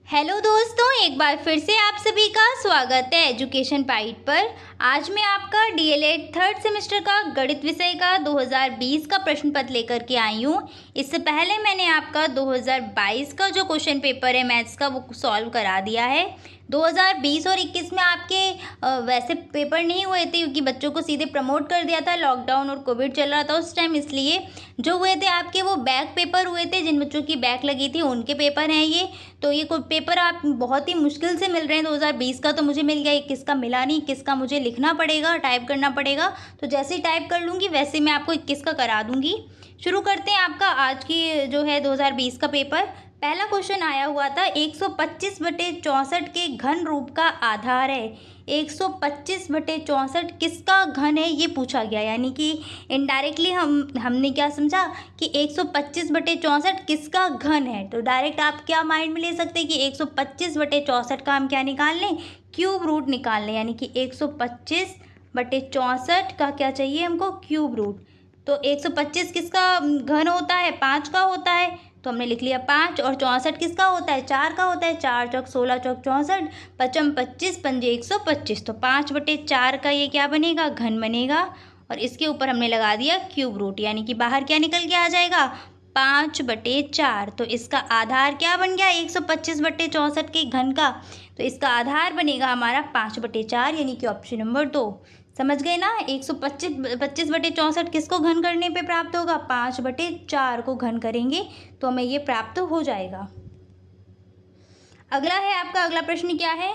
Hello दोस्तों, एक बार फिर से आप सभी का स्वागत है एजुकेशन पाइट पर। आज मैं आपका डीएलएड थर्ड सेमेस्टर का गणित विषय का 2020 का प्रश्न पत्र लेकर के आई हूँ। इससे पहले मैंने आपका 2022 का जो क्वेश्चन पेपर है मैथ्स का वो सॉल्व करा दिया है। 2020 और 21 में आपके वैसे पेपर नहीं हुए थे क्योंकि बच्चों को सीधे प्रमोट कर दिया था, लॉकडाउन और कोविड चल रहा था उस टाइम, इसलिए जो हुए थे आपके वो बैक पेपर हुए थे। जिन बच्चों की बैक लगी थी उनके पेपर हैं ये। तो ये पेपर आप बहुत ही मुश्किल से मिल रहे हैं 2020 का, तो मुझे मिल गया। 21 का मिला नहीं, 21 का मुझे लिखना पड़ेगा, टाइप करना पड़ेगा। तो जैसे ही टाइप कर लूँगी वैसे मैं आपको 21 का करा दूँगी। शुरू करते हैं आपका आज की जो है 2020 का पेपर। पहला क्वेश्चन आया हुआ था 125/64 के घन रूप का आधार है। 125/64 किसका घन है ये पूछा गया, यानी कि इनडायरेक्टली हमने क्या समझा कि 125/64 किसका घन है। तो डायरेक्ट आप क्या माइंड में ले सकते हैं कि 125/64 का हम क्या निकाल लें, क्यूब रूट निकाल लें, यानी कि 125/64 का क्या चाहिए हमको, क्यूब रूट। तो 125 किसका घन होता है, 5 का होता है, तो हमने लिख लिया 5। और 64 किसका होता है, 4 का होता है। 4 चौक 16 चौक 64, पचम 25, पंजे 125। तो 5/4 का ये क्या बनेगा, घन बनेगा। और इसके ऊपर हमने लगा दिया क्यूब रूट, यानी कि बाहर क्या निकल के आ जाएगा, 5/4। तो इसका आधार क्या बन गया 125/64 के घन का। तो इसका आधार बनेगा हमारा 5/4, यानी कि ऑप्शन नंबर 2। समझ गए ना, 125/64 किसको घन करने पे प्राप्त होगा, 5/4 को घन करेंगे तो हमें ये प्राप्त हो जाएगा। अगला है आपका, अगला प्रश्न क्या है,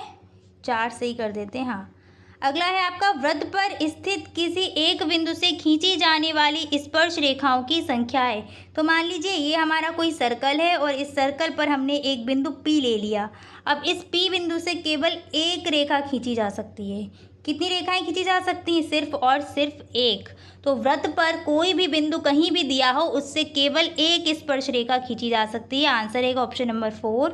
4 से ही कर देते हैं। हाँ, अगला है आपका, वृत्त पर स्थित किसी एक बिंदु से खींची जाने वाली स्पर्श रेखाओं की संख्या है। तो मान लीजिए ये हमारा कोई सर्कल है और इस सर्कल पर हमने एक बिंदु P ले लिया। अब इस P बिंदु से केवल एक रेखा खींची जा सकती है। कितनी रेखाएं खींची जा सकती हैं, सिर्फ और सिर्फ एक। तो वृत्त पर कोई भी बिंदु कहीं भी दिया हो उससे केवल एक स्पर्श रेखा खींची जा सकती है। आंसर है ऑप्शन नंबर 4।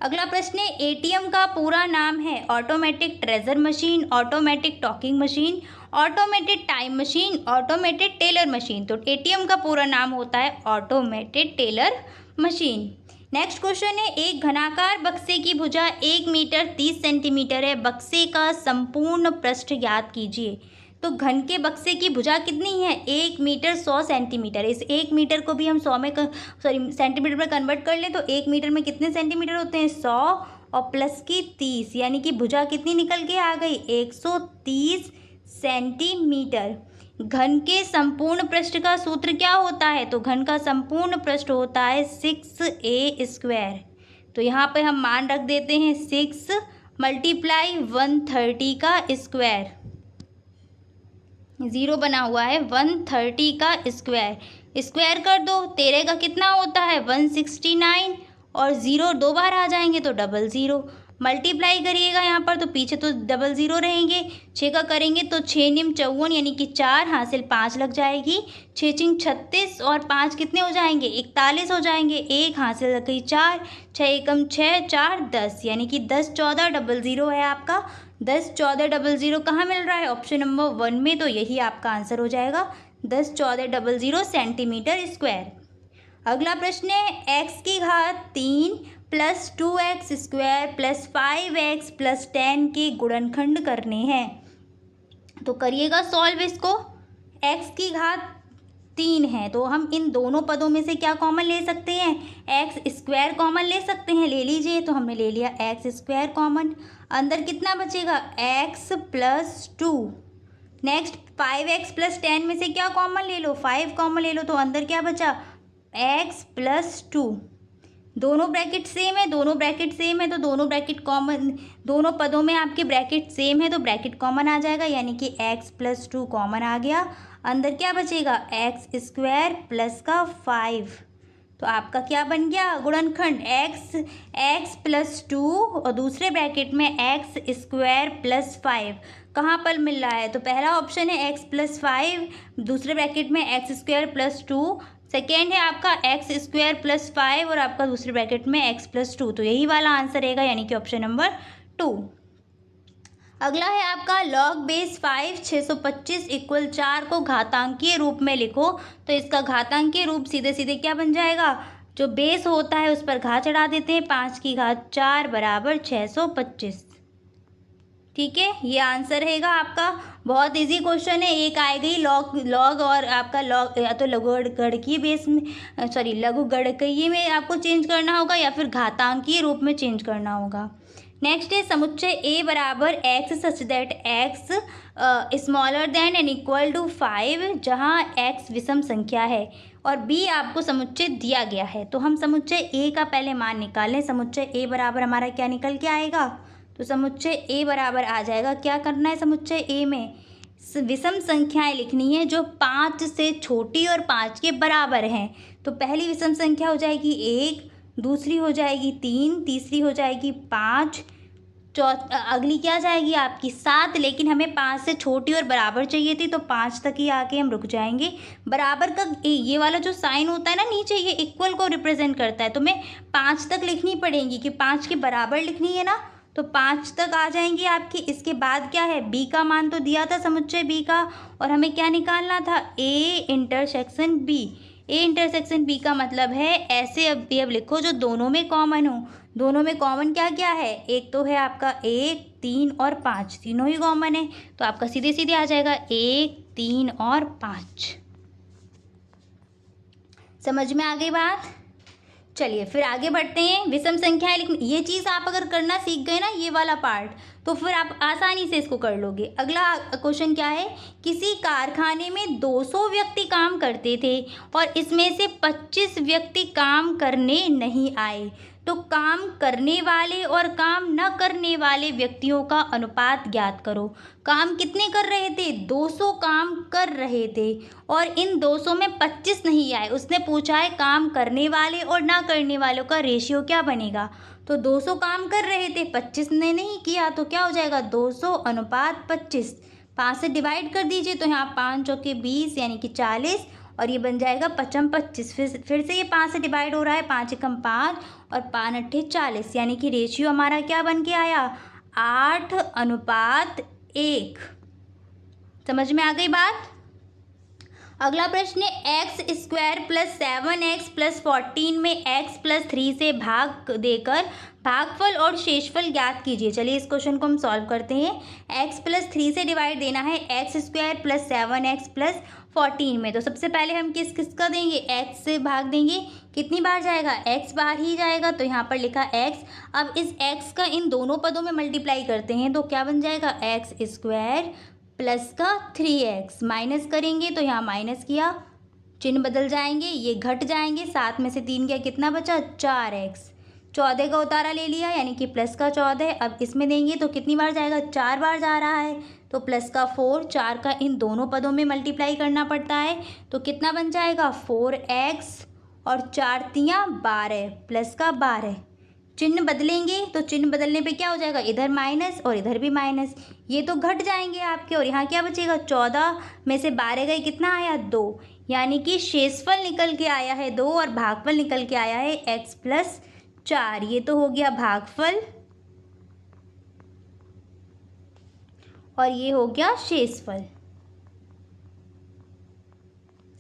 अगला प्रश्न है, एटीएम का पूरा नाम है automatic treasure machine, automatic talking machine, automated time machine, automated teller machine. तो एटीएम का पूरा नाम होता है automated teller machine. Next question है, एक घनाकार बक्से की भुजा 1 मीटर 30 सेंटीमीटर है, बक्से का संपूर्ण पृष्ठ ज्ञात कीजिए। तो घन के बक्से की भुजा कितनी है, 1 मीटर 100 सेंटीमीटर। इस 1 मीटर को भी हम 100 में सेंटीमीटर में कन्वर्ट कर लें तो 1 मीटर में कितने सेंटीमीटर होते हैं, 100 और प्लस की 30, यानी कि भुजा कितनी निकल के आ गई, 130 सेंटीमीटर। घन के संपूर्ण पृष्ठ का सूत्र क्या होता है, तो घन का संपूर्ण पृष्ठ होता है 6a²। तो यहाँ पे हम मान रख देते हैं 6 × 130 का स्क्वायर, 0 बना हुआ है, 130 का स्क्वायर। स्क्वायर कर दो, 13 का कितना होता है 169, और 0 2 बार आ जाएंगे तो 00। मल्टीप्लाई करिएगा यहाँ पर तो पीछे तो 00 रहेंगे। 6 का करेंगे तो 6 निम 54, यानी कि 4 हासिल 5 लग जाएगी। 6 चिंग 36 और 5 कितने हो जाएंगे, 41 हो जाएंगे। 1 हासिल लग गई 4, 6 एकम 6, 4 10, यानी कि 10 14 00 है आपका। 10 14 00 कहाँ मिल रहा है, ऑप्शन नंबर 1 में। तो यही आपका आंसर हो जाएगा 10 14 00 सेंटीमीटर स्क्वायर। अगला प्रश्न है, x की घात 3 + 2x² + 5x + 10 के गुणनखंड करने हैं। तो करिएगा सॉल्व इसको। x की घात 3 है तो हम इन दोनों पदों में से क्या कॉमन ले सकते हैं, x² कॉमन ले सकते हैं, ले लीजिए। तो हमने ले लिया x² कॉमन। अंदर कितना बचेगा, x + 2। नेक्स्ट 5x + 10 में से क्या कॉमन ले लो, 5 कॉमन ले लो। तो अंदर क्या बचा, x + 2। दोनों ब्रैकेट सेम है, दोनों ब्रैकेट सेम है तो दोनों ब्रैकेट कॉमन, दोनों पदों में आपके ब्रैकेट सेम है तो ब्रैकेट कॉमन आ जाएगा, यानी कि x + 2 कॉमन आ गया। अंदर क्या बचेगा, x² प्लस का 5। तो आपका क्या बन गया गुणनखंड, x + 2 और दूसरे ब्रैकेट में x² + 5। कहाँ पर मिल रहा है, तो पहला ऑप्शन है x + 5, दूसरे ब्रैकेट में x² + 2, सेकेंड है आपका x² + 5 और आपका दूसरे ब्रैकेट में x + 2। तो यही वाला आंसर रहेगा, यानी कि ऑप्शन नंबर 2। अगला है आपका log बेस 5 625 = 4 को घातांकीय रूप में लिखो। तो इसका घातांकीय रूप सीधे सीधे क्या बन जाएगा, जो बेस होता है उस पर घात चढ़ा देते हैं, 5 की घात 4 बराबर 625। ठीक है, ये आंसर रहेगा आपका। बहुत इजी क्वेश्चन है। एक आएगा ही लॉग और आपका लॉग या तो लघु गणकीय बेस में लघु गणकीय में आपको चेंज करना होगा या फिर घातांकीय रूप में चेंज करना होगा। नेक्स्ट है समुच्चय ए बराबर x such that x smaller than and equal to 5, जहाँ एक्स विषम संख्या है और बी आपको समुच्चय दिया गया है। तो हम समुच्चय ए का पहले मान निकालें। समुच्चय ए बराबर हमारा क्या निकल के आएगा? तो समुच्चय ए बराबर आ जाएगा, क्या करना है समुच्चय ए में? विषम संख्याएं लिखनी है जो 5 से छोटी और 5 के बराबर हैं। तो पहली विषम संख्या हो जाएगी 1, दूसरी हो जाएगी 3, तीसरी हो जाएगी 5, अगली क्या जाएगी आपकी 7। लेकिन हमें 5 से छोटी और बराबर चाहिए थी, तो 5 तक ही आके हम रुक जाएंगे। बराबर का ये वाला जो साइन होता है ना नीचे, ये इक्वल को रिप्रेजेंट करता है। तो मैं 5 तक लिखनी पड़ेगी कि 5 के बराबर लिखनी है ना, तो 5 तक आ जाएंगी आपकी। इसके बाद क्या है, बी का मान तो दिया था समुच्चय बी का, और हमें क्या निकालना था? A intersection B. A intersection B का मतलब है ऐसे अब लिखो जो दोनों में कॉमन हो। दोनों में कॉमन क्या क्या है? एक तो है आपका 1, 3 और 5, तीनों ही कॉमन है। तो आपका सीधे सीधे आ जाएगा 1, 3 और 5। समझ में आ गई बात? चलिए फिर आगे बढ़ते हैं। विषम संख्याएं लिखनी, ये चीज़ आप अगर करना सीख गए ना, ये वाला पार्ट, तो फिर आप आसानी से इसको कर लोगे। अगला क्वेश्चन क्या है? किसी कारखाने में 200 व्यक्ति काम करते थे और इसमें से 25 व्यक्ति काम करने नहीं आए, तो काम करने वाले और काम न करने वाले व्यक्तियों का अनुपात ज्ञात करो। काम कितने कर रहे थे? 200 काम कर रहे थे और इन 200 में 25 नहीं आए। उसने पूछा है काम करने वाले और ना करने वालों का रेशियो क्या बनेगा। तो 200 काम कर रहे थे, 25 ने नहीं किया, तो क्या हो जाएगा? 200 अनुपात 25। 5 से डिवाइड कर दीजिए, तो यहाँ 5 चौके 20 यानी कि 40, और ये बन जाएगा 5 25। फिर से ये 5 से डिवाइड हो रहा है, 5 एकम 5 और 5 अट्ठे 40, यानी कि रेशियो हमारा क्या बन के आया? 8 अनुपात 1। समझ में आ गई बात? अगला प्रश्न है x square plus 7x plus 14 में x प्लस 3 से भाग देकर भागफल और शेषफल ज्ञात कीजिए। चलिए इस क्वेश्चन को हम सॉल्व करते हैं। x प्लस 3 से डिवाइड देना है x square plus 7x plus 14 में। तो सबसे पहले हम किसका देंगे? x से भाग देंगे। कितनी बार जाएगा? x बार ही जाएगा, तो यहाँ पर लिखा x। अब इस x का इन दोनों पदों में मल्टीप्लाई करते हैं, तो क्या बन जाएगा? एक्स स्क्वायर प्लस का 3x, माइनस करेंगे तो यहाँ माइनस किया, चिन्ह बदल जाएंगे, ये घट जाएंगे। 7 में से 3 गया, कितना बचा? 4x। 14 का उतारा ले लिया यानी कि प्लस का 14। अब इसमें देंगे तो कितनी बार जाएगा? 4 बार जा रहा है, तो प्लस का 4। 4 का इन दोनों पदों में मल्टीप्लाई करना पड़ता है, तो कितना बन जाएगा? 4x और 4 तियाँ 12 प्लस का 12। चिन्ह बदलेंगे तो चिन्ह बदलने पे क्या हो जाएगा? इधर माइनस और इधर भी माइनस, ये तो घट जाएंगे आपके, और यहाँ क्या बचेगा? 14 में से 12 गए, कितना आया? 2, यानी कि शेषफल निकल के आया है 2 और भागफल निकल के आया है x प्लस 4। ये तो हो गया भागफल और ये हो गया शेषफल।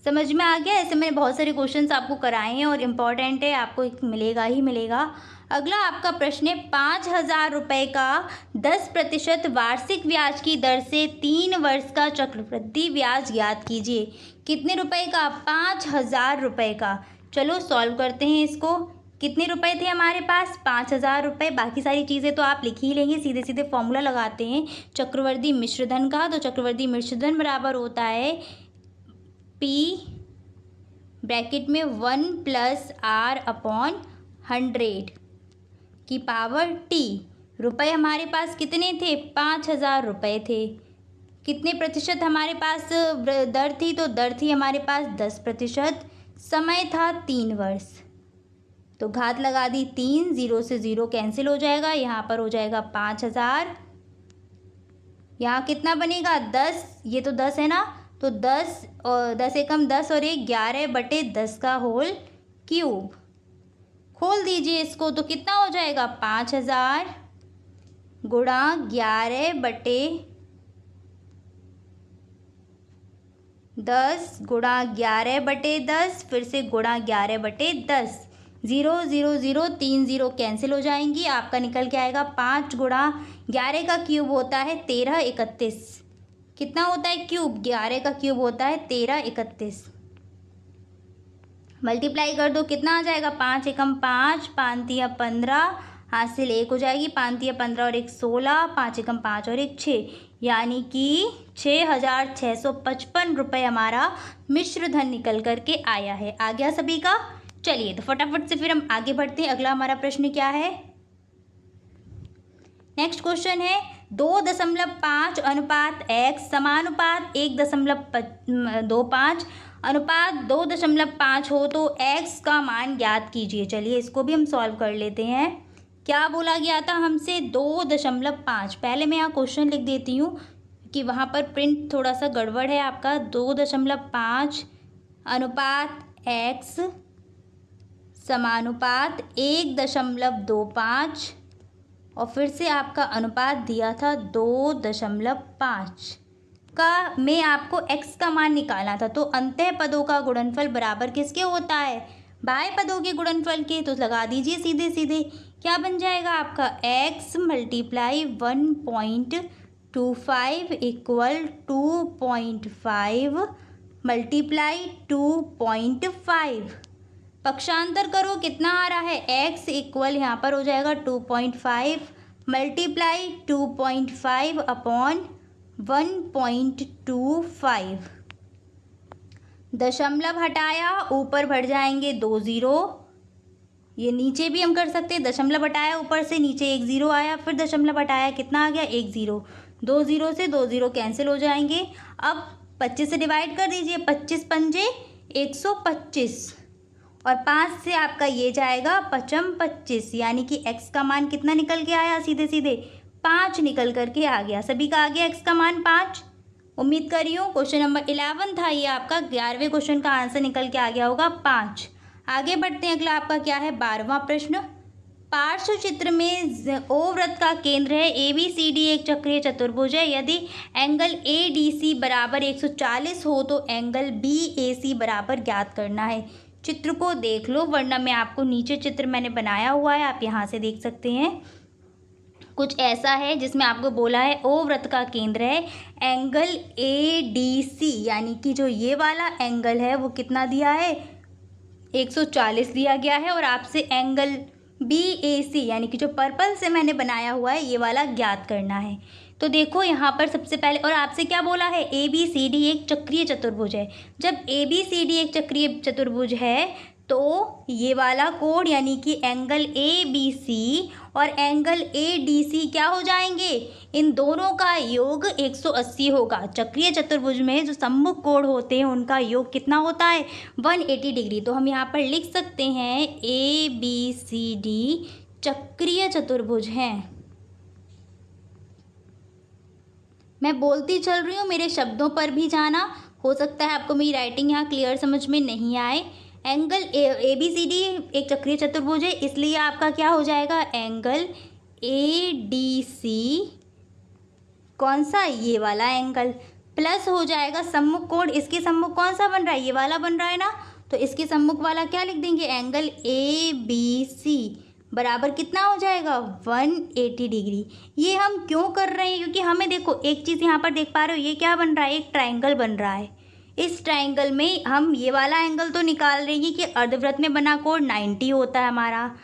समझ में आ गया? ऐसे मैंने बहुत सारे क्वेश्चंस आपको कराए हैं और इम्पॉर्टेंट है, आपको मिलेगा ही मिलेगा। अगला आपका प्रश्न है 5,000 रुपये का 10% वार्षिक ब्याज की दर से 3 वर्ष का चक्रवृद्धि ब्याज ज्ञात कीजिए। कितने रुपए का? 5,000 रुपये का। चलो सॉल्व करते हैं इसको। कितने रुपए थे हमारे पास? 5,000 रुपये। बाकी सारी चीज़ें तो आप लिख ही लेंगे, सीधे सीधे फॉर्मूला लगाते हैं चक्रवृद्धि मिश्रधन का। तो चक्रवृद्धि मिश्रधन बराबर होता है P ब्रैकेट में 1 + R/100 की पावर T। रुपए हमारे पास कितने थे? 5,000 रुपये थे। कितने प्रतिशत हमारे पास दर थी? तो दर थी हमारे पास 10%। समय था 3 वर्ष, तो घात लगा दी 3, 0 से 0 कैंसिल हो जाएगा, यहाँ पर हो जाएगा 5,000। यहाँ कितना बनेगा? 10, ये तो 10 है ना, तो 10 और 10 एकम 10 और 1 11/10 का होल क्यूब। खोल दीजिए इसको, तो कितना हो जाएगा? 5,000 गुणा 11/10 गुणा 11/10 फिर से गुणा 11/10, 0 0 0 3 0 कैंसिल हो जाएंगी, आपका निकल के आएगा 5 गुणा 11 का क्यूब होता है 13 31। कितना होता है क्यूब? 11 का क्यूब होता है 13 31। मल्टीप्लाई कर दो, कितना आ जाएगा? 5 एकम 5, 5 तिया 15, हासिल 1 हो जाएगी, 5 तिया 15 और 1 16, 5 एकम 5 और 1 6, यानी कि 6,655 रुपये हमारा मिश्र धन निकल करके आया है। आ गया सभी का? चलिए तो फटाफट से फिर हम आगे बढ़ते हैं। अगला हमारा प्रश्न क्या है? नेक्स्ट क्वेश्चन है 2.5 अनुपात x समानुपात 1.25 अनुपात 2.5 हो तो x का मान ज्ञात कीजिए। चलिए इसको भी हम सॉल्व कर लेते हैं। क्या बोला गया था हमसे? 2.5। पहले मैं यहाँ क्वेश्चन लिख देती हूँ कि वहाँ पर प्रिंट थोड़ा सा गड़बड़ है आपका। 2.5 अनुपात x समानुपात 1.25 और फिर से आपका अनुपात दिया था 2.5 का में आपको x का मान निकालना था। तो अंतः पदों का गुणनफल बराबर किसके होता है? बाह्य पदों के गुणनफल के। तो लगा दीजिए सीधे सीधे। क्या बन जाएगा आपका? x multiply 1.25 equal 2.5 multiply 2.5। पक्षांतर करो, कितना आ रहा है? x इक्वल यहाँ पर हो जाएगा 2.5 मल्टीप्लाई 2.5 अपॉन 1.25। दशमलव हटाया, ऊपर बढ़ जाएंगे 2 0। ये नीचे भी हम कर सकते हैं। दशमलव हटाया ऊपर से, नीचे 1 0 आया, फिर दशमलव हटाया, कितना आ गया? 1 0। 2 0 से 2 0 कैंसिल हो जाएंगे। अब 25 से डिवाइड कर दीजिए। 25 पंजे 125 और 5 से आपका ये जाएगा 25, यानी कि x का मान कितना निकल के आया? सीधे सीधे 5 निकल करके आ गया। सभी का आ गया x का मान 5। उम्मीद कर रही हूँ क्वेश्चन नंबर 11 था ये आपका। 11वें क्वेश्चन का आंसर निकल के आ गया होगा 5। आगे बढ़ते हैं। अगला आपका क्या है? 12वां प्रश्न। पार्श्व चित्र में O वृत्त का केंद्र है ABCD एक चक्रीय चतुर्भुज है। यदि एंगल ADC बराबर 140 हो तो एंगल BAC बराबर ज्ञात करना है। चित्र को देख लो, वरना मैं आपको नीचे चित्र मैंने बनाया हुआ है, आप यहाँ से देख सकते हैं। कुछ ऐसा है जिसमें आपको बोला है O वृत्त का केंद्र है एंगल ADC, यानी कि जो ये वाला एंगल है वो कितना दिया है? 140 दिया गया है। और आपसे एंगल BAC यानी कि जो पर्पल से मैंने बनाया हुआ है ये वाला ज्ञात करना है। तो देखो यहाँ पर सबसे पहले, और आपसे क्या बोला है? ABCD एक चक्रीय चतुर्भुज है। जब ABCD एक चक्रीय चतुर्भुज है तो ये वाला कोण यानी कि एंगल ABC और एंगल ADC क्या हो जाएंगे? इन दोनों का योग 180 होगा। चक्रीय चतुर्भुज में जो सम्मुख कोण होते हैं उनका योग कितना होता है? 180 डिग्री। तो हम यहाँ पर लिख सकते हैं ABCD चक्रीय चतुर्भुज हैं। मैं बोलती चल रही हूँ, मेरे शब्दों पर भी जाना। हो सकता है आपको मेरी राइटिंग यहाँ क्लियर समझ में नहीं आए। एंगल ABCD एक चक्रीय चतुर्भुज है, इसलिए आपका क्या हो जाएगा? एंगल ADC कौन सा? ये वाला एंगल प्लस हो जाएगा सम्मुख कोण। इसके सम्मुख कौन सा बन रहा है? ये वाला बन रहा है ना। तो इसके सम्मुख वाला क्या लिख देंगे? एंगल ABC बराबर कितना हो जाएगा? 180 डिग्री। ये हम क्यों कर रहे हैं? क्योंकि हमें देखो एक चीज़ यहाँ पर देख पा रहे हो, ये क्या बन रहा है? एक ट्रायंगल बन रहा है। इस ट्रायंगल में हम ये वाला एंगल तो निकाल रहे हैं कि अर्धवृत्त में बना कोण 90 होता है हमारा।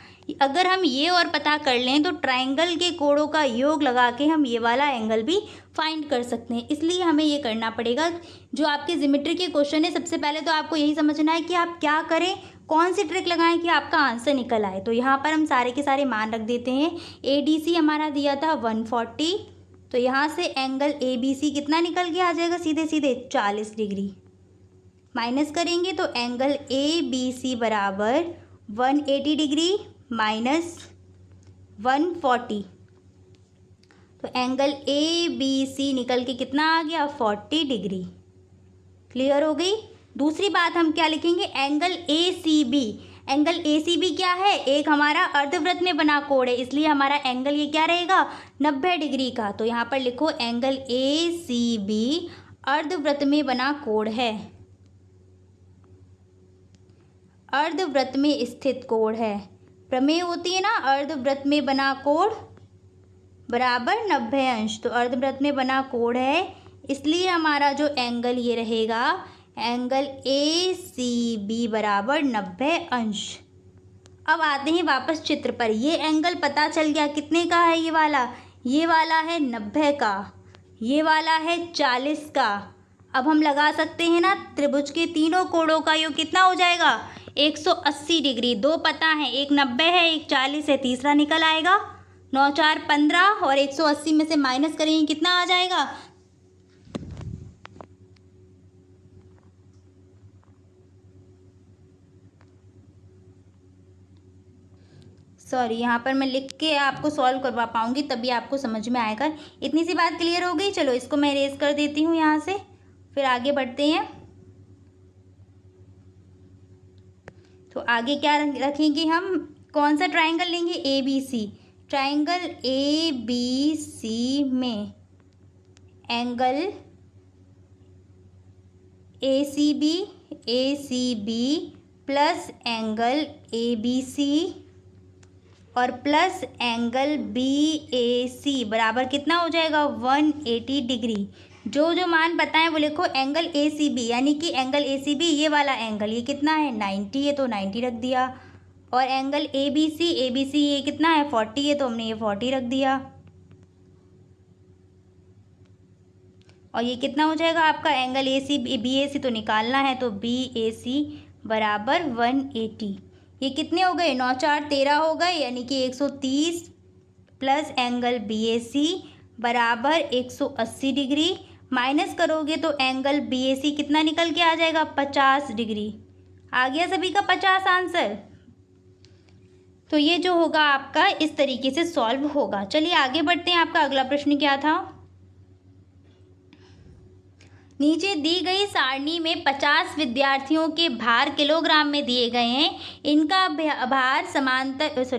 अगर हम ये और पता कर लें तो ट्रायंगल के कोणों का योग लगा के हम ये वाला एंगल भी फाइंड कर सकते हैं। इसलिए हमें ये करना पड़ेगा। जो आपके ज्योमेट्री के क्वेश्चन है, सबसे पहले तो आपको यही समझना है कि आप क्या करें, कौन सी ट्रिक लगाएं कि आपका आंसर निकल आए। तो यहाँ पर हम सारे के सारे मान रख देते हैं। ADC हमारा दिया था 140, तो यहाँ से एंगल ABC कितना निकल के आ जाएगा? सीधे सीधे 40 डिग्री। माइनस करेंगे तो एंगल ABC बराबर 180 डिग्री माइनस 140, तो एंगल ABC निकल के कितना आ गया? 40 डिग्री। क्लियर हो गई। दूसरी बात हम क्या लिखेंगे? Angle ACB। एंगल ACB क्या है? एक हमारा अर्धवृत्त में बना कोण है, इसलिए हमारा एंगल ये क्या रहेगा? 90 डिग्री का। तो यहाँ पर लिखो एंगल ACB अर्धवृत्त में बना कोण है। अर्धवृत्त में स्थित कोण है। प्रमेय होती है ना, अर्धवृत्त में बना कोण बराबर 90 अंश। तो अर्धवृत्त में बना कोण है, इसलिए हमारा जो एंगल ये रहेगा, एंगल ACB बराबर 90 अंश। अब आते हैं वापस चित्र पर। ये एंगल पता चल गया कितने का है, ये वाला है 90 का, ये वाला है 40 का। अब हम लगा सकते हैं ना, त्रिभुज के तीनों कोणों का योग कितना हो जाएगा, 180 डिग्री। दो पता है, एक 90 है, एक 40 है, तीसरा निकल आएगा। 9 4 15 और 180 में से माइनस करेंगे कितना आ जाएगा, सॉरी यहाँ पर मैं लिख के आपको सॉल्व करवा पाऊँगी, तभी आपको समझ में आएगा। इतनी सी बात क्लियर हो गई। चलो इसको मैं इरेज कर देती हूँ यहाँ से, फिर आगे बढ़ते हैं। तो आगे क्या रखेंगे हम, कौन सा ट्राइंगल लेंगे, ABC। ट्राइंगल ABC में angle ACB plus angle ABC और प्लस एंगल BAC बराबर कितना हो जाएगा, 180 डिग्री। जो जो मान बताएं वो लिखो। एंगल ACB यानी कि एंगल ACB ये वाला एंगल, ये कितना है, 90 है, तो 90 रख दिया। और एंगल ABC ये कितना है, 40 है, तो हमने ये 40 रख दिया। और ये कितना हो जाएगा आपका, एंगल BAC तो निकालना है, तो BAC बराबर 180। ये कितने हो गए, 9 4 13 हो गए, यानी कि 130 प्लस एंगल BAC बराबर 180 डिग्री। माइनस करोगे तो एंगल BAC कितना निकल के आ जाएगा, 50 डिग्री। आ गया सभी का 50 आंसर। तो ये जो होगा आपका इस तरीके से सॉल्व होगा। चलिए आगे बढ़ते हैं। आपका अगला प्रश्न क्या था, नीचे दी गई सारणी में 50 विद्यार्थियों के भार किलोग्राम में दिए गए हैं। इनका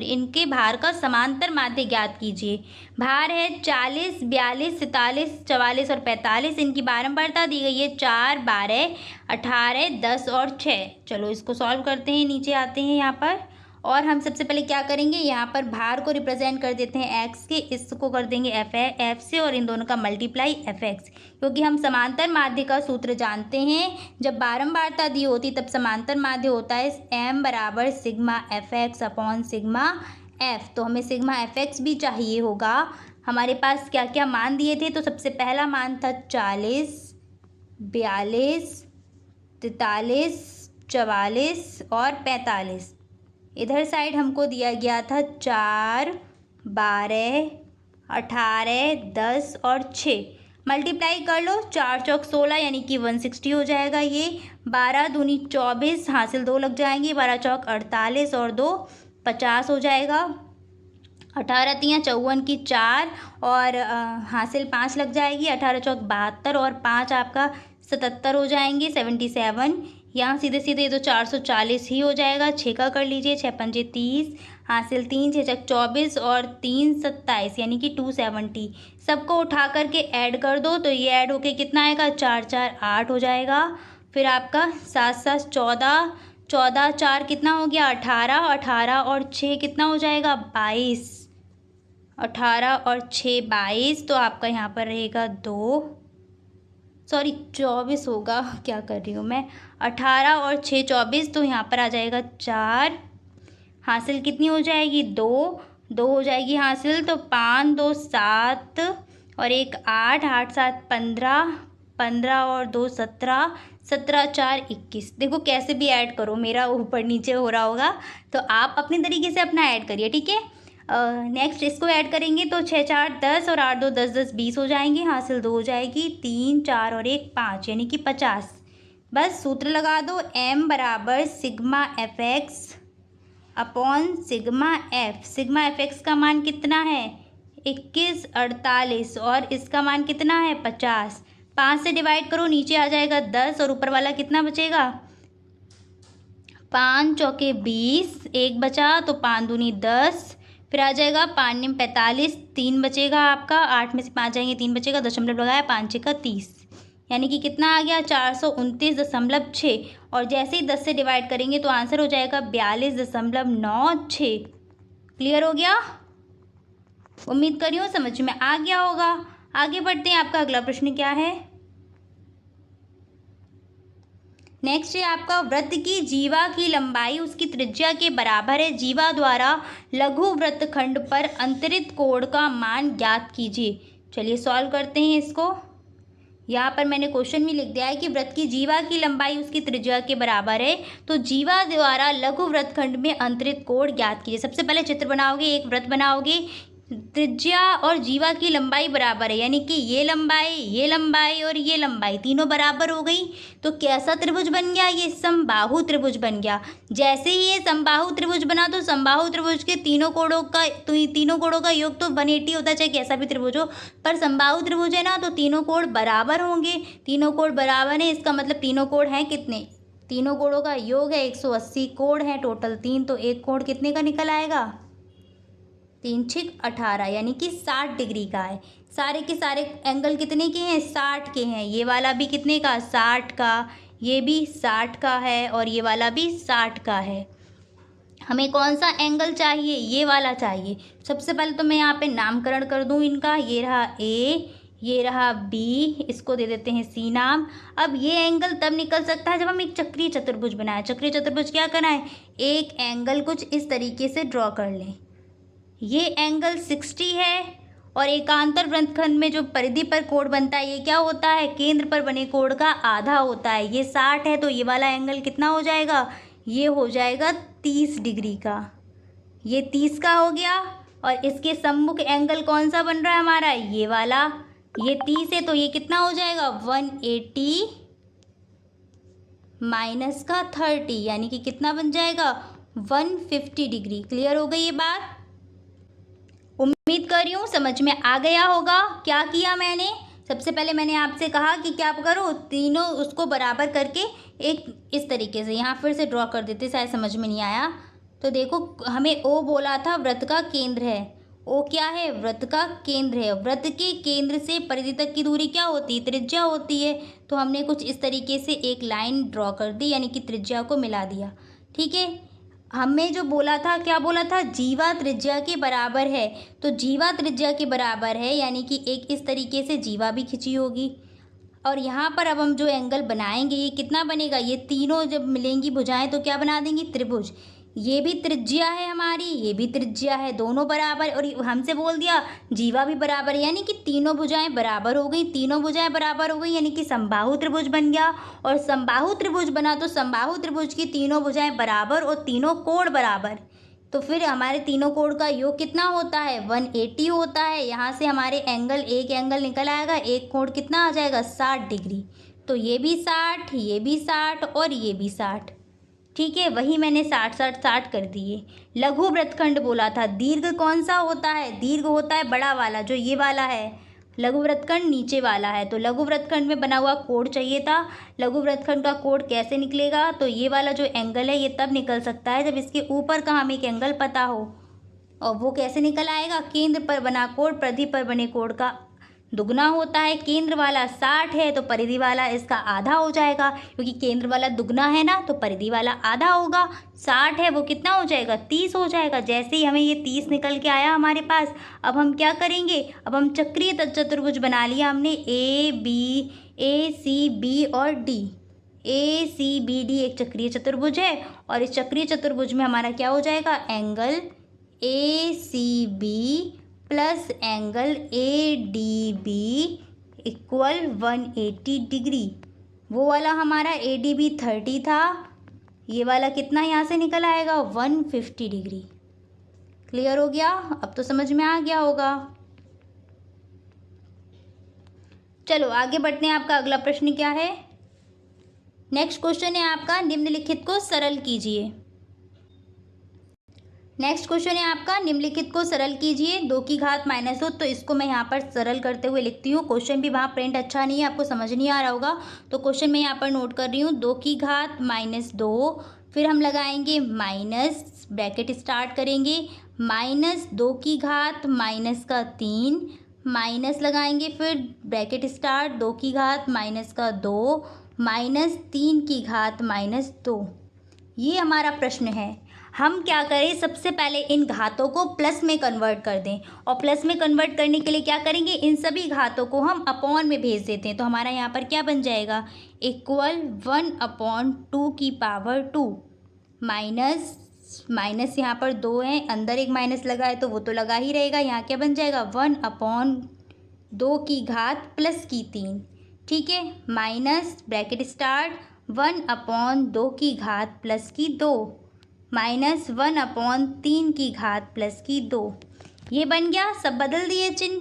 इनके भार का समांतर माध्य ज्ञात कीजिए। भार है 40, 42, 47, 44 और 45। इनकी बारंबारता दी गई है 4, 12, 18, 10 और 6। चलो इसको सॉल्व करते हैं। नीचे आते हैं यहाँ पर, और हम सबसे पहले क्या करेंगे, यहाँ पर भार को रिप्रेजेंट कर देते हैं x के, इसको कर देंगे f से, और इन दोनों का मल्टीप्लाई fx, क्योंकि हम समांतर माध्य का सूत्र जानते हैं। जब बारंबारता दी होती तब समांतर माध्य होता है m बराबर sigma fx upon sigma f। तो हमें सिग्मा fx भी चाहिए होगा। हमारे पास क्या क्या मान दिए थे, तो सबसे पहला मान था 40, 42, 43, 44 और 45। इधर साइड हमको दिया गया था 4, 12, 18, 10 और 6। मल्टीप्लाई कर लो, 4 चौक 16 यानी कि 160 हो जाएगा। ये 12 दूनी 24, हासिल 2 लग जाएंगी, 12 चौक 48 और 2 50 हो जाएगा। 18 तियाँ 54 की 4 और हासिल 5 लग जाएगी, 18 चौक 72 और 5 आपका 77 हो जाएंगे, 77। यहाँ सीधे सीधे तो 440 ही हो जाएगा। 6 का कर लीजिए, 6 पंजे 30, हासिल 3, 6 चक 24 और 3 27 यानी कि 270। सबको उठा करके ऐड कर दो, तो ये ऐड होके कितना आएगा, 4 4 8 हो जाएगा। फिर आपका 7 7 14, 14 4 कितना हो गया, 18, 18 और 6 कितना हो जाएगा, 22। 18 और 6 22, तो आपका यहाँ पर रहेगा 24 होगा, क्या कर रही हूँ मैं, 18 और 6 24, तो यहाँ पर आ जाएगा 4। हासिल कितनी हो जाएगी, 2 हो जाएगी हासिल, तो 5 2 7 और 1 8, 8 7 15, 15 और 2 17, 17 4 21। देखो कैसे भी ऐड करो, मेरा ऊपर नीचे हो रहा होगा, तो आप अपने तरीके से अपना ऐड करिए, ठीक है। नेक्स्ट इसको ऐड करेंगे तो 6 4 10 और 8 2 10 10 20 हो जाएंगे, हासिल 2 हो जाएगी, 3 4 और 1 5 यानी कि 50। बस सूत्र लगा दो, m बराबर sigma fx upon sigma f। Sigma fx का मान कितना है, 21 48 और इसका मान कितना है, 50। 5 से डिवाइड करो, नीचे आ जाएगा 10 और ऊपर वाला कितना बचेगा, 5 चौके 20, 1 बचा, तो 5 दूनी 10, फिर आ जाएगा 5 निम 45, 3 बचेगा आपका, 8 में से 5 जाएंगे 3 बचेगा, दशमलव लगाया, 5 6 का 30 यानी कि कितना आ गया 429.6। और जैसे ही 10 से डिवाइड करेंगे तो आंसर हो जाएगा 42.96। क्लियर हो गया? उम्मीद कर रही हूँ समझ में आ गया होगा। आगे बढ़ते हैं, आपका अगला प्रश्न क्या है? नेक्स्ट है आपका, वृत्त की जीवा की लंबाई उसकी त्रिज्या के बराबर है। जीवा द्वारा लघु वृत्तखंड पर अंतरित कोण का मान ज्ञात कीजिए। चलिए सॉल्व करते हैं इसको। यहाँ पर मैंने क्वेश्चन भी लिख दिया है कि वृत्त की जीवा की लंबाई उसकी त्रिज्या के बराबर है, तो जीवा द्वारा लघु वृत्तखंड में अंतरित कोण ज्ञात कीजिए। सबसे पहले चित्र बनाओगे, एक वृत्त बनाओगे, त्रिज्या और जीवा की लंबाई बराबर है, यानी कि ये लंबाई और ये लंबाई तीनों बराबर हो गई। तो कैसा त्रिभुज बन गया? ये समबाहु त्रिभुज बन गया। जैसे ही ये समबाहु त्रिभुज बना तो समबाहु त्रिभुज के तीनों कोणों का योग तो 180 होता है, चाहे कैसा भी त्रिभुज हो। पर समबाहु त्रिभुज है ना, तो तीनों कोण बराबर होंगे। तीनों कोण बराबर है, इसका मतलब तीनों कोण हैं कितने? तीनों कोणों का योग है 180। कोण है टोटल 3, तो एक कोण कितने का निकल आएगा? 3 × 6 = 18, यानी कि 60 डिग्री का है। सारे के सारे एंगल कितने के हैं? 60 के हैं। ये वाला भी कितने का? 60 का। ये भी 60 का है और ये वाला भी 60 का है। हमें कौन सा एंगल चाहिए? ये वाला चाहिए। सबसे पहले तो मैं यहाँ पे नामकरण कर दूँ इनका। ये रहा A, ये रहा B, इसको दे देते हैं C नाम। अब ये एंगल तब निकल सकता है जब हम एक चक्रीय चतुर्भुज बनाएं। चक्रीय चतुर्भुज क्या करना है? एक एंगल कुछ इस तरीके से ड्रॉ कर लें। ये एंगल 60 है और एकांतर वृत्तखंड में जो परिधि पर कोण बनता है, ये क्या होता है? केंद्र पर बने कोण का आधा होता है। ये 60 है, तो ये वाला एंगल कितना हो जाएगा? ये हो जाएगा 30 डिग्री का। ये 30 का हो गया। और इसके सम्मुख एंगल कौन सा बन रहा है हमारा? ये वाला। ये 30 है, तो ये कितना हो जाएगा? 180 माइनस का 30, यानी कि कितना बन जाएगा? 150 डिग्री। क्लियर हो गई ये बात? उम्मीद कर रही हूँ समझ में आ गया होगा। क्या किया मैंने? सबसे पहले मैंने आपसे कहा कि क्या करो, तीनों उसको बराबर करके एक इस तरीके से यहाँ फिर से ड्रॉ कर देते, शायद समझ में नहीं आया। तो देखो, हमें ओ बोला था वृत्त का केंद्र है। ओ क्या है? वृत्त का केंद्र है। वृत्त के केंद्र से परिधि तक की दूरी क्या होती है? त्रिज्या होती है। तो हमने कुछ इस तरीके से एक लाइन ड्रॉ कर दी, यानी कि त्रिज्या को मिला दिया। ठीक है, हमें जो बोला था, क्या बोला था? जीवा त्रिज्या के बराबर है। तो जीवा त्रिज्या के बराबर है, यानी कि एक इस तरीके से जीवा भी खिंची होगी। और यहाँ पर अब हम जो एंगल बनाएंगे, ये कितना बनेगा? ये तीनों जब मिलेंगी भुजाएं तो क्या बना देंगी? त्रिभुज। ये भी त्रिज्या है हमारी, ये भी त्रिज्या है, दोनों बराबर। और हमसे बोल दिया जीवा भी बराबर है, यानी कि तीनों भुजाएं बराबर हो गई। तीनों भुजाएं बराबर हो गई, यानी कि समबाहु त्रिभुज बन गया। और समबाहु त्रिभुज बना तो समबाहु त्रिभुज की तीनों भुजाएं बराबर और तीनों कोण बराबर। तो फिर हमारे तीनों कोण का योग कितना होता है? 180 होता है। यहाँ से हमारे एक एंगल निकल आएगा, एक कोण कितना आ जाएगा? 60 डिग्री। तो ये भी 60, ये भी 60 और ये भी 60। ठीक है, वही मैंने 60 60 60 कर दिए। लघु वृत्तखंड बोला था। दीर्घ कौन सा होता है? दीर्घ होता है बड़ा वाला, जो ये वाला है। लघु वृत्तखंड नीचे वाला है, तो लघु वृत्तखंड में बना हुआ कोण चाहिए था। लघु वृत्तखंड का कोण कैसे निकलेगा? तो ये वाला जो एंगल है, ये तब निकल सकता है जब इसके ऊपर का हमें एक एंगल पता हो। और वो कैसे निकल आएगा? केंद्र पर बना कोण परिधि पर बने कोण का दुगना होता है। केंद्र वाला 60 है, तो परिधि वाला इसका आधा हो जाएगा, क्योंकि केंद्र वाला दुगना है ना, तो परिधि वाला आधा होगा। 60 है, वो कितना हो जाएगा? 30 हो जाएगा। जैसे ही हमें ये 30 निकल के आया हमारे पास, अब हम क्या करेंगे? अब हम चक्रीय चतुर्भुज बना लिया हमने। ए सी बी और डी। ए सी बी डी एक चक्रीय चतुर्भुज है, और इस चक्रीय चतुर्भुज में हमारा क्या हो जाएगा? Angle A C B plus angle A D B equal 180 degree. वो वाला हमारा ए डी बी 30 था, ये वाला कितना यहाँ से निकल आएगा? 150 डिग्री। क्लियर हो गया? अब तो समझ में आ गया होगा। चलो आगे बढ़ते हैं। आपका अगला प्रश्न क्या है? नेक्स्ट क्वेश्चन है आपका, निम्नलिखित को सरल कीजिए। नेक्स्ट क्वेश्चन है आपका, निम्नलिखित को सरल कीजिए। 2 की घात -2, तो इसको मैं यहाँ पर सरल करते हुए लिखती हूँ। क्वेश्चन भी वहाँ प्रिंट अच्छा नहीं है, आपको समझ नहीं आ रहा होगा, तो क्वेश्चन मैं यहाँ पर नोट कर रही हूँ। 2 की घात -2, फिर हम लगाएंगे माइनस, ब्रैकेट स्टार्ट करेंगे, -2 की घात -3 माइनस लगाएंगे, फिर ब्रैकेट स्टार्ट, 2 की घात माइनस का 2 माइनस 3 की घात माइनस 2। ये हमारा प्रश्न है। हम क्या करें, सबसे पहले इन घातों को प्लस में कन्वर्ट कर दें, और प्लस में कन्वर्ट करने के लिए क्या करेंगे, इन सभी घातों को हम अपॉन में भेज देते हैं। तो हमारा यहाँ पर क्या बन जाएगा, इक्वल 1/2 की पावर 2 माइनस माइनस यहाँ पर 2 है, अंदर एक माइनस लगा है तो वो तो लगा ही रहेगा। यहाँ क्या बन जाएगा, 1/2 की घात प्लस की 3। ठीक है, माइनस ब्रैकेट स्टार्ट 1/2 की घात प्लस की 2 माइनस 1/3 की घात प्लस की 2। ये बन गया, सब बदल दिए चिन्ह।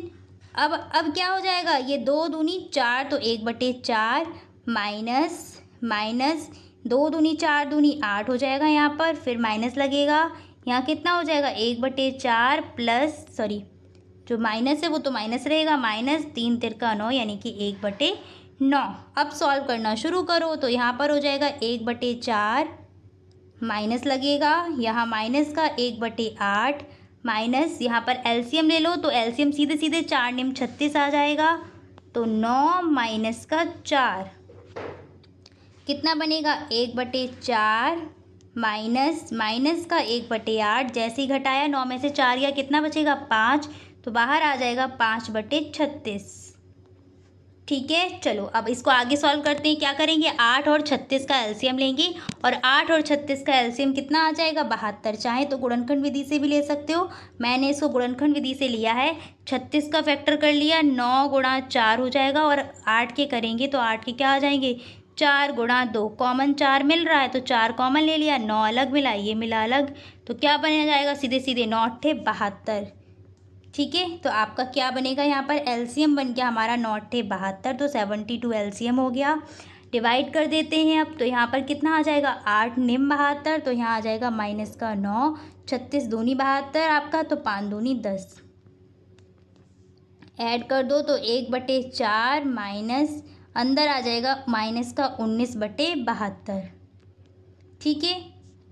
अब क्या हो जाएगा, ये 2 दूनी 4 तो 1/4 माइनस माइनस 2 दूनी 4 दूनी 8 हो जाएगा यहाँ पर, फिर माइनस लगेगा, यहाँ कितना हो जाएगा 1/4 प्लस जो माइनस है वो तो माइनस रहेगा, माइनस 3 तिरका 9 यानी कि 1/9। अब सॉल्व करना शुरू करो, तो यहाँ पर हो जाएगा 1/4 माइनस लगेगा, यहाँ माइनस का 1/8 माइनस, यहाँ पर एलसीएम ले लो तो एलसीएम सीधे सीधे 4 निम 36 आ जाएगा, तो 9 माइनस का 4 कितना बनेगा, 1/4 माइनस माइनस का 1/8, जैसे ही घटाया 9 में से 4 या कितना बचेगा 5, तो बाहर आ जाएगा 5/36। ठीक है, चलो अब इसको आगे सॉल्व करते हैं। क्या करेंगे, 8 और 36 का एलसीएम लेंगे, और 8 और 36 का एलसीएम कितना आ जाएगा 72। चाहे तो गुणनखंड विधि से भी ले सकते हो, मैंने इसको गुणनखंड विधि से लिया है। 36 का फैक्टर कर लिया, 9 गुणा 4 हो जाएगा, और 8 के करेंगे तो 8 के क्या आ जाएंगे 4 गुणा 2, कॉमन 4 मिल रहा है तो 4 कॉमन ले लिया, 9 अलग मिला, ये मिला अलग, तो क्या बन जाएगा सीधे सीधे 9 8 72। ठीक है, तो आपका क्या बनेगा, यहाँ पर एलसीएम बन गया हमारा 9 8 72, तो 72 एलसीएम हो गया। डिवाइड कर देते हैं अब, तो यहाँ पर कितना आ जाएगा 8 निम 72, तो यहाँ आ जाएगा माइनस का 9, 36 दूनी 72 आपका, तो 5 दूनी 10। ऐड कर दो तो 1/4 माइनस अंदर आ जाएगा माइनस का 19/72। ठीक है,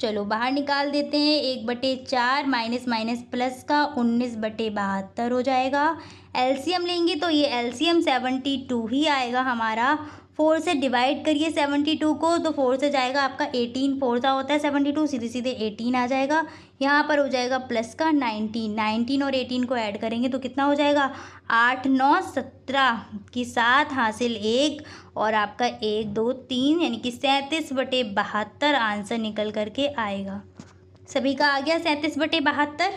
चलो बाहर निकाल देते हैं, 1/4 माइनस माइनस प्लस का 19/72 हो जाएगा। एलसीएम लेंगे तो ये एलसीएम 72 ही आएगा हमारा। 4 से डिवाइड करिए 72 को, तो 4 से जाएगा आपका 18, 4 का होता है 72, सीधे सीधे 18 आ जाएगा। यहाँ पर हो जाएगा प्लस का 19, 19 और 18 को ऐड करेंगे तो कितना हो जाएगा 8 9 17 की 7 हासिल 1, और आपका 1 2 3 यानी कि 37/72 आंसर निकल करके आएगा। सभी का आ गया 37/72।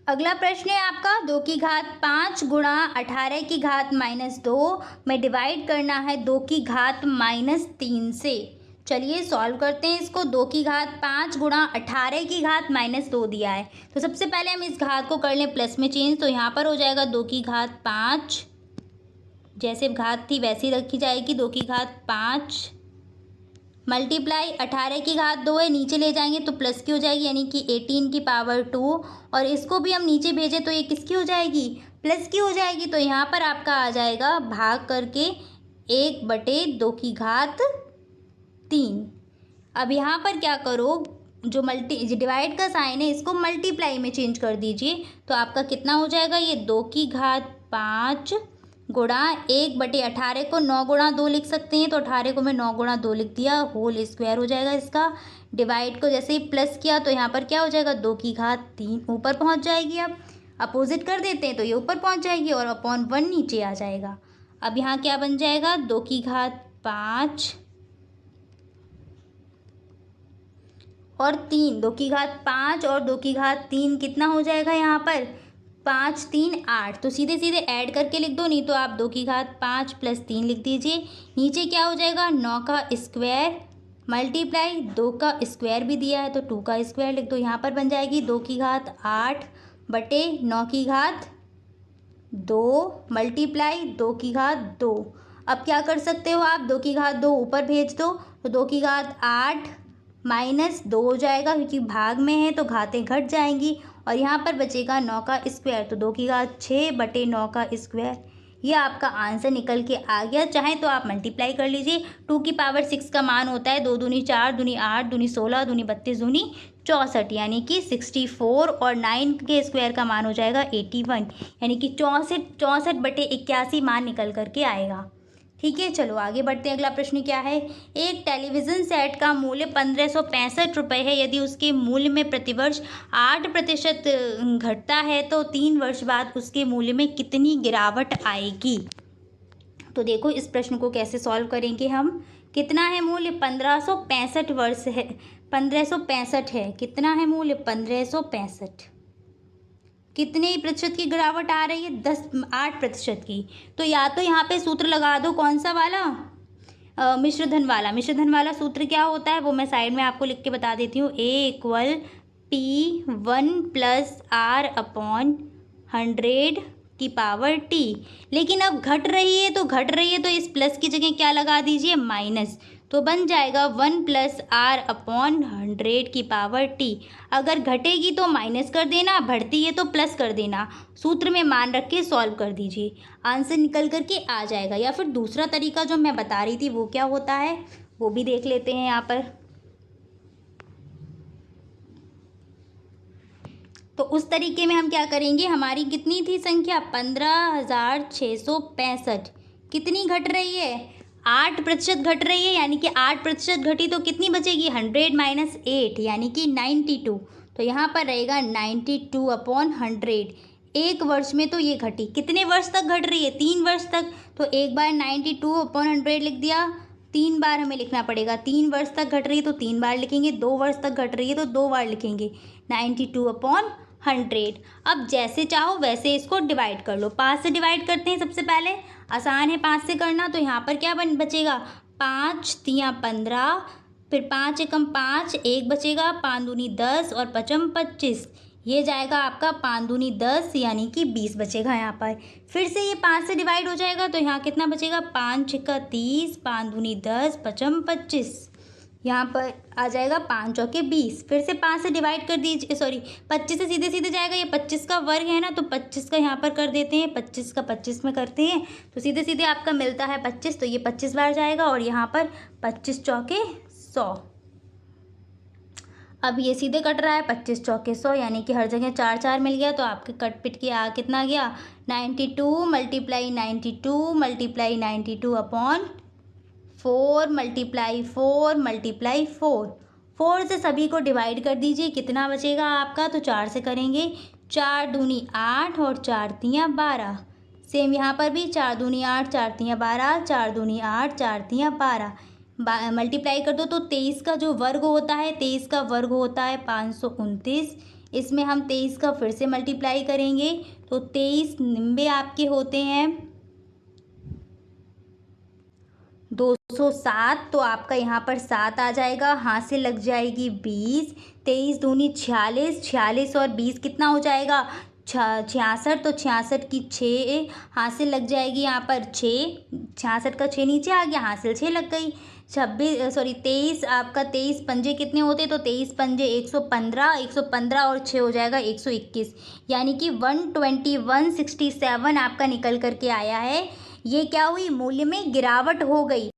अगला प्रश्न है आपका 2 की घात 5 गुणा 18 की घात -2 में डिवाइड करना है 2 की घात -3 से। चलिए सॉल्व करते हैं इसको। 2 की घात 5 गुणा 18 की घात -2 दिया है, तो सबसे पहले हम इस घात को कर लें प्लस में चेंज, तो यहाँ पर हो जाएगा 2 की घात 5, जैसे घात थी वैसी रखी जाएगी, 2 की घात 5 मल्टीप्लाई 18 की घात 2 है, नीचे ले जाएंगे तो प्लस की हो जाएगी यानी कि 18 की पावर 2, और इसको भी हम नीचे भेजें तो ये किसकी हो जाएगी प्लस की हो जाएगी। तो यहाँ पर आपका आ जाएगा भाग करके 1/2 की घात 3। अब यहाँ पर क्या करो, जो डिवाइड का साइन है इसको मल्टीप्लाई में चेंज कर दीजिए, तो आपका कितना हो जाएगा, ये 2 की घात 5 गुणा 1/18 को 9 गुणा 2 लिख सकते हैं, तो 18 को मैं 9 गुणा 2 लिख दिया, होल स्क्वायर हो जाएगा इसका। डिवाइड को जैसे ही प्लस किया तो यहाँ पर क्या हो जाएगा 2 की घात 3 ऊपर पहुँच जाएगी। अब अपोजिट कर देते हैं तो ये ऊपर पहुँच जाएगी और अपॉन 1 नीचे आ जाएगा। अब यहाँ क्या बन जाएगा 2 की घात 5 और 3, 2 की घात 5 और 2 की घात 3 कितना हो जाएगा यहाँ पर 5 3 8, तो सीधे सीधे ऐड करके लिख दो, नहीं तो आप 2 की घात 5 + 3 लिख दीजिए। नीचे क्या हो जाएगा 9 का स्क्वायर मल्टीप्लाई 2 का स्क्वायर भी दिया है तो 2 का स्क्वायर लिख दो। यहाँ पर बन जाएगी 2 की घात 8 बटे 9 की घात 2 मल्टीप्लाई 2 की घात 2। अब क्या कर सकते हो आप 2 की घात 2 ऊपर भेज दो, तो 2 की घात 8 -2 हो जाएगा, क्योंकि भाग में है तो घातें घट जाएंगी, और यहाँ पर बचेगा 9 का स्क्वायर, तो 2 की घात 6 बटे 9 का स्क्वायर। ये आपका आंसर निकल के आ गया। चाहे तो आप मल्टीप्लाई कर लीजिए। 2 की पावर 6 का मान होता है 2 दूनी 4 दूनी 8 दूनी 16 दूनी 32 दूनी 64, यानी कि 64 और 9 के स्क्वायर का मान हो जाएगा 81, यानी कि 64/81 मान निकल करके आएगा। ठीक है, चलो आगे बढ़ते हैं। अगला प्रश्न क्या है, एक टेलीविज़न सेट का मूल्य 1565 रुपये है। यदि उसके मूल्य में प्रतिवर्ष 8% घटता है तो 3 वर्ष बाद उसके मूल्य में कितनी गिरावट आएगी। तो देखो इस प्रश्न को कैसे सॉल्व करेंगे हम। कितना है मूल्य, 1565 वर्ष है, 1565 है। कितना है मूल्य, 1565। कितने प्रतिशत की गिरावट आ रही है, 8% की। तो या तो यहाँ पे सूत्र लगा दो, कौन सा वाला, मिश्र धन वाला। मिश्र धन वाला सूत्र क्या होता है वो मैं साइड में आपको लिख के बता देती हूँ। A=P1+R/100T। लेकिन अब घट रही है तो इस प्लस की जगह क्या लगा दीजिए, माइनस। तो बन जाएगा 1+R/100T। अगर घटेगी तो माइनस कर देना, बढ़ती है तो प्लस कर देना। सूत्र में मान रख के सॉल्व कर दीजिए, आंसर निकल करके आ जाएगा। या फिर दूसरा तरीका जो मैं बता रही थी वो क्या होता है वो भी देख लेते हैं यहाँ पर। तो उस तरीके में हम क्या करेंगे, हमारी कितनी थी संख्या, 15,665। कितनी घट रही है, 8% घट रही है, यानी कि 8% घटी तो कितनी बचेगी, 100 - 8 यानी कि 92। तो यहाँ पर रहेगा 92/100। एक वर्ष में तो ये घटी, कितने वर्ष तक घट रही है, 3 वर्ष तक। तो एक बार 92/100 लिख दिया, 3 बार हमें लिखना पड़ेगा। 3 वर्ष तक घट रही है तो 3 बार लिखेंगे, 2 वर्ष तक घट रही है तो 2 बार लिखेंगे। 92/100। अब जैसे चाहो वैसे इसको डिवाइड कर लो। 5 से डिवाइड करते हैं सबसे पहले, आसान है 5 से करना। तो यहाँ पर क्या बचेगा, 5×3 = 15, फिर 5 एकम 5, 1 बचेगा, 5 दूनी 10 और 5m 25। ये जाएगा आपका 5 दूनी 10 यानी कि 20 बचेगा यहाँ पर। फिर से ये 5 से डिवाइड हो जाएगा तो यहाँ कितना बचेगा, 5×6 = 30, 5 दूनी 10, 5m 25। यहाँ पर आ जाएगा 5 चौके 20। फिर से 5 से डिवाइड कर दीजिए, सॉरी 25 से सीधे सीधे जाएगा। ये 25 का वर्ग है ना, तो 25 का यहाँ पर कर देते हैं, 25 का 25 में करते हैं तो सीधे सीधे आपका मिलता है 25। तो ये 25 बार जाएगा और यहाँ पर 25 चौके 100। अब ये सीधे कट रहा है, 25 चौके 100 यानी कि हर जगह 4 4 मिल गया। तो आपके कट पिट के कितना गया, 92 × 92 × 92/4 × 4 4 से सभी को डिवाइड कर दीजिए, कितना बचेगा आपका। तो 4 से करेंगे, 4 दूनी 8 और 4 तियाँ 12। सेम यहाँ पर भी 4 दूनी 8, 4 तियाँ 12, 4 दूनी 8, 4 तियाँ 12। मल्टीप्लाई कर दो तो 23 का जो वर्ग होता है, 23 का वर्ग होता है 529। इसमें हम 23 का फिर से मल्टीप्लाई करेंगे तो 23 90 आपके होते हैं 207। तो आपका यहाँ पर 7 आ जाएगा, हाथ से लग जाएगी 20। 23 दूनी 46, 46 और 20 कितना हो जाएगा, 66। तो 66 की 6 हाथ से लग जाएगी यहाँ पर 6, 66 का 6 नीचे आ गया, हाथ से 6 लग गई। 23 आपका 23 पंजे कितने होते, तो 23 पंजे 115, 115 और 6 हो जाएगा 121, यानी कि 12167 आपका निकल करके आया है। ये क्या हुई, मूल्य में गिरावट हो गई।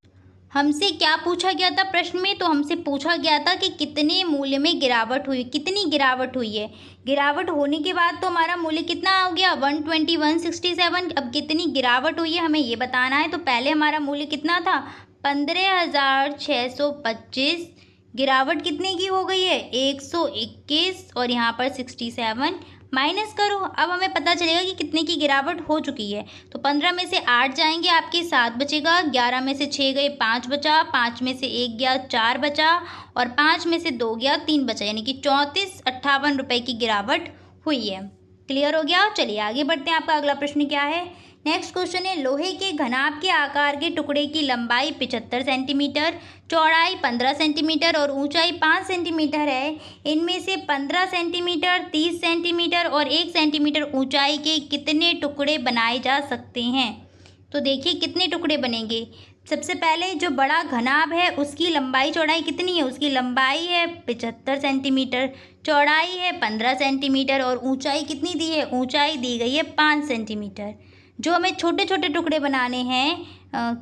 हमसे क्या पूछा गया था प्रश्न में, तो हमसे पूछा गया था कि कितने मूल्य में गिरावट हुई, कितनी गिरावट हुई है। गिरावट होने के बाद तो हमारा मूल्य कितना हो गया, 12167। अब कितनी गिरावट हुई है हमें ये बताना है। तो पहले हमारा मूल्य कितना था, 15,625। गिरावट कितने की हो गई है, 121 और यहाँ पर 67 माइनस करो। अब हमें पता चलेगा कि कितने की गिरावट हो चुकी है। तो 15 में से 8 जाएंगे आपके 7 बचेगा, 11 में से 6 गए 5 बचा, 5 में से 1 गया 4 बचा और 5 में से 2 गया 3 बचा, यानी कि 3458 रुपये की गिरावट हुई है। क्लियर हो गया। चलिए आगे बढ़ते हैं। आपका अगला प्रश्न क्या है, नेक्स्ट क्वेश्चन है, लोहे के घनाभ के आकार के टुकड़े की लंबाई 75 सेंटीमीटर, चौड़ाई 15 सेंटीमीटर और ऊंचाई 5 सेंटीमीटर है। इनमें से 15 सेंटीमीटर, 30 सेंटीमीटर और 1 सेंटीमीटर ऊंचाई के कितने टुकड़े बनाए जा सकते हैं। तो देखिए कितने टुकड़े बनेंगे। सबसे पहले जो बड़ा घनाभ है उसकी लंबाई चौड़ाई कितनी है, उसकी लंबाई है 75 सेंटीमीटर, चौड़ाई है 15 सेंटीमीटर और ऊंचाई कितनी दी है, ऊंचाई दी गई है 5 सेंटीमीटर। जो हमें छोटे छोटे टुकड़े बनाने हैं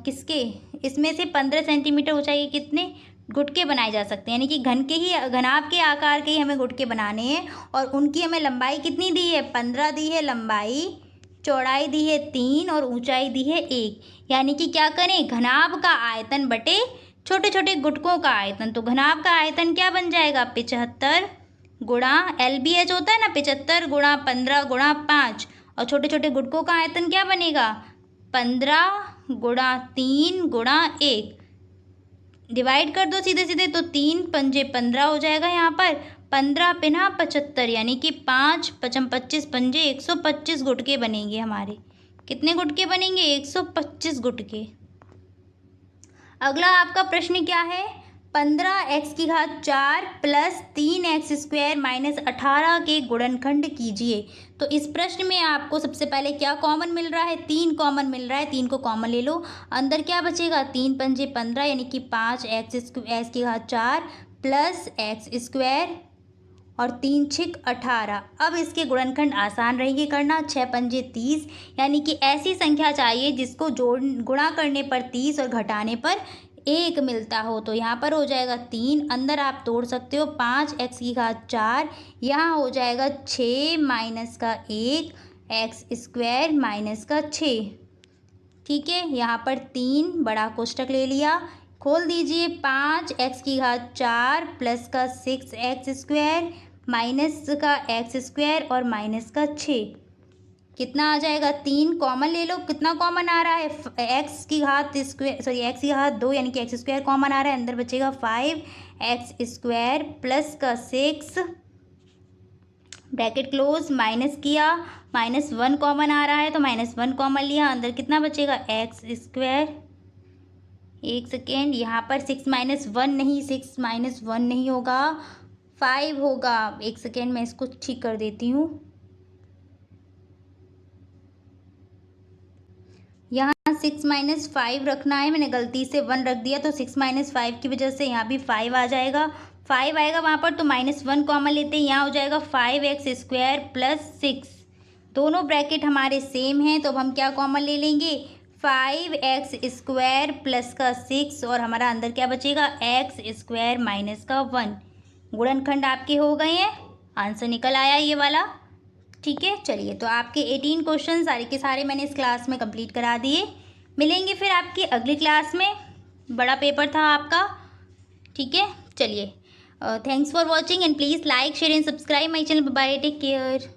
किसके, इसमें से 15 सेंटीमीटर ऊंचाई के कितने गुटके बनाए जा सकते हैं, यानी कि घनाभ के आकार के ही हमें गुटके बनाने हैं। और उनकी हमें लंबाई कितनी दी है, 15 दी है लंबाई, चौड़ाई दी है 3 और ऊंचाई दी है 1। यानी कि क्या करें, घनाभ का आयतन बटे छोटे छोटे गुटकों का आयतन। तो घनाभ का आयतन क्या बन जाएगा, 75 गुणा LBH होता है ना, 75 गुणा 15 गुणा 5। और छोटे छोटे गुटकों का आयतन क्या बनेगा, 15 गुणा 3 गुणा 1। डिवाइड कर दो सीधे सीधे, तो 3 पंजे 15 हो जाएगा। यहाँ पर 15 पिना 75, यानी कि 5 पचम 25 पंजे 125 गुटके बनेंगे हमारे। कितने गुटके बनेंगे, 125 गुटके। अगला आपका प्रश्न क्या है, 15x4 प्लस 3x² माइनस 18 के गुणनखंड कीजिए। तो इस प्रश्न में आपको सबसे पहले क्या कॉमन मिल रहा है, 3 कॉमन मिल रहा है। 3 को कॉमन ले लो, अंदर क्या बचेगा, 3 पंजे 15 यानी कि 5x4 प्लस x² और 3 छिक 18। अब इसके गुणनखंड आसान रहेंगे करना, 6 पंजे 30, यानी कि ऐसी संख्या चाहिए जिसको गुणा करने पर 30 और घटाने पर 1 मिलता हो। तो यहाँ पर हो जाएगा 3, अंदर आप तोड़ सकते हो, 5x4, यहाँ हो जाएगा 6 माइनस का 1 x² माइनस का 6। ठीक है, यहाँ पर 3 बड़ा कोष्टक ले लिया, खोल दीजिए, 5x4 प्लस का 6x² माइनस का x² और माइनस का 6। कितना आ जाएगा, 3 कॉमन ले लो, कितना कॉमन आ रहा है, x2 यानी कि x² कॉमन आ रहा है, अंदर बचेगा 5x² प्लस का 6 ब्रैकेट क्लोज, माइनस किया, -1 कॉमन आ रहा है तो -1 कॉमन लिया, अंदर कितना बचेगा, x²। एक सेकेंड, यहाँ पर 6 - 1 नहीं, 6 - 1 नहीं होगा, 5 होगा। एक सेकेंड, मैं इसको ठीक कर देती हूँ। यहाँ 6 - 5 रखना है, मैंने गलती से 1 रख दिया, तो 6 - 5 की वजह से यहाँ भी 5 आ जाएगा। 5 आएगा वहाँ पर, तो -1 कॉमन लेते हैं, यहाँ हो जाएगा 5x² प्लस 6। दोनों ब्रैकेट हमारे सेम हैं, तो अब हम क्या कॉमन ले लेंगे, 5x² प्लस का 6 और हमारा अंदर क्या बचेगा, x² माइनस का 1। गुणनखंड आपके हो गए हैं, आंसर निकल आया ये वाला। ठीक है, चलिए, तो आपके 18 क्वेश्चन सारे के सारे मैंने इस क्लास में कंप्लीट करा दिए। मिलेंगे फिर आपकी अगली क्लास में, बड़ा पेपर था आपका। ठीक है, चलिए, thanks for watching and please like share and subscribe my channel. Bye, take care.